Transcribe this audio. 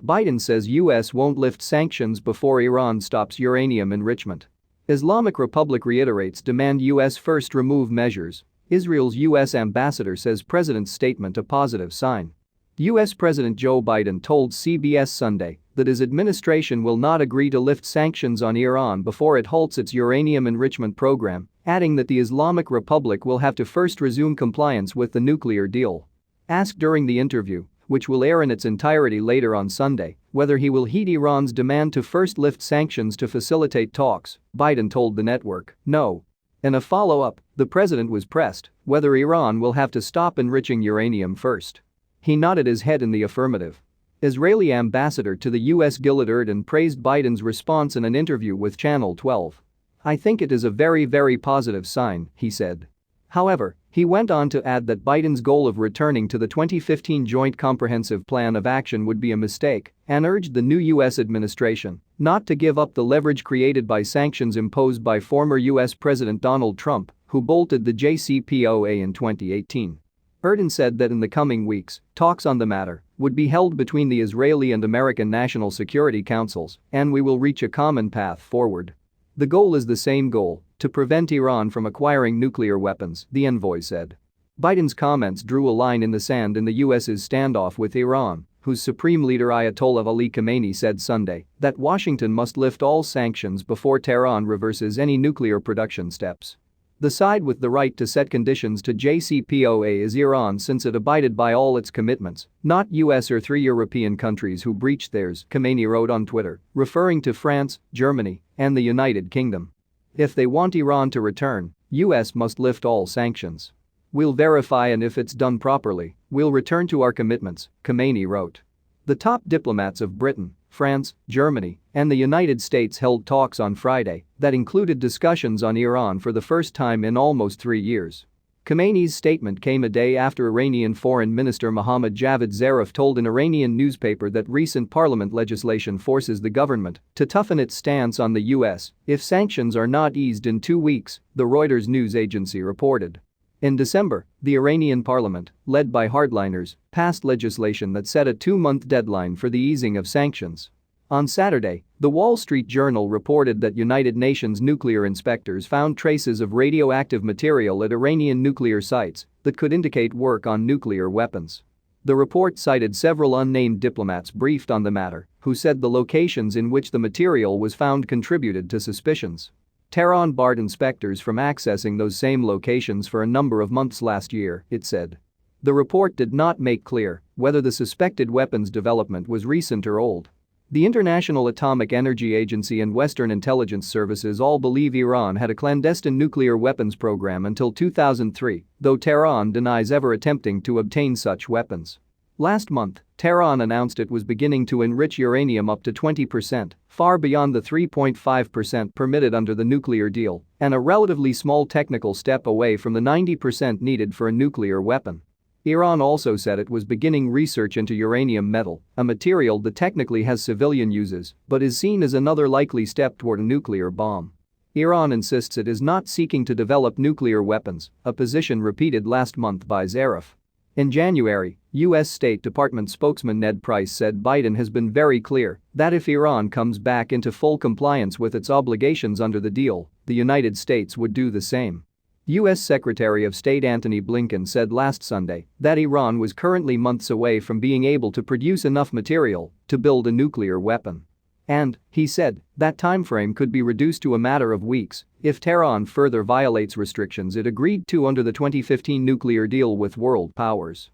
Biden says U.S. won't lift sanctions before Iran stops uranium enrichment. Islamic Republic reiterates demand U.S. first remove measures. Israel's U.S. ambassador says president's statement a positive sign. U.S. President Joe Biden told CBS Sunday that his administration will not agree to lift sanctions on Iran before it halts its uranium enrichment program, adding that the Islamic Republic will have to first resume compliance with the nuclear deal. Asked during the interview, which will air in its entirety later on Sunday, whether he will heed Iran's demand to first lift sanctions to facilitate talks, Biden told the network, "No." In a follow-up, the president was pressed whether Iran will have to stop enriching uranium first. He nodded his head in the affirmative. Israeli ambassador to the U.S. Gilad Erdan praised Biden's response in an interview with Channel 12. "I think it is a very, very positive sign," he said. However, he went on to add that Biden's goal of returning to the 2015 Joint Comprehensive Plan of Action would be a mistake and urged the new U.S. administration not to give up the leverage created by sanctions imposed by former U.S. President Donald Trump, who bolted the JCPOA in 2018. Erdan said that in the coming weeks, talks on the matter would be held between the Israeli and American National Security Councils, and we will reach a common path forward. The goal is the same goal: to prevent Iran from acquiring nuclear weapons, the envoy said. Biden's comments drew a line in the sand in the U.S.'s standoff with Iran, whose supreme leader Ayatollah Ali Khamenei said Sunday that Washington must lift all sanctions before Tehran reverses any nuclear production steps. The side with the right to set conditions to JCPOA is Iran, since it abided by all its commitments, not US or 3 European countries who breached theirs, Khamenei wrote on Twitter, referring to France, Germany, and the United Kingdom. If they want Iran to return, US must lift all sanctions. We'll verify, and if it's done properly, we'll return to our commitments, Khamenei wrote. The top diplomats of Britain, France, Germany, and the United States held talks on Friday that included discussions on Iran for the first time in almost 3 years. Khamenei's statement came a day after Iranian Foreign Minister Mohammad Javad Zarif told an Iranian newspaper that recent parliament legislation forces the government to toughen its stance on the US if sanctions are not eased in 2 weeks, the Reuters news agency reported. In December, the Iranian parliament, led by hardliners, passed legislation that set a 2-month deadline for the easing of sanctions. On Saturday, The Wall Street Journal reported that United Nations nuclear inspectors found traces of radioactive material at Iranian nuclear sites that could indicate work on nuclear weapons. The report cited several unnamed diplomats briefed on the matter, who said the locations in which the material was found contributed to suspicions. Tehran barred inspectors from accessing those same locations for a number of months last year, it said. The report did not make clear whether the suspected weapons development was recent or old. The International Atomic Energy Agency and Western intelligence services all believe Iran had a clandestine nuclear weapons program until 2003, though Tehran denies ever attempting to obtain such weapons. Last month, Tehran announced it was beginning to enrich uranium up to 20%, far beyond the 3.5% permitted under the nuclear deal, and a relatively small technical step away from the 90% needed for a nuclear weapon. Iran also said it was beginning research into uranium metal, a material that technically has civilian uses but is seen as another likely step toward a nuclear bomb. Iran insists it is not seeking to develop nuclear weapons, a position repeated last month by Zarif. In January, U.S. State Department spokesman Ned Price said Biden has been very clear that if Iran comes back into full compliance with its obligations under the deal, the United States would do the same. U.S. Secretary of State Antony Blinken said last Sunday that Iran was currently months away from being able to produce enough material to build a nuclear weapon. And, he said, that timeframe could be reduced to a matter of weeks if Tehran further violates restrictions it agreed to under the 2015 nuclear deal with world powers.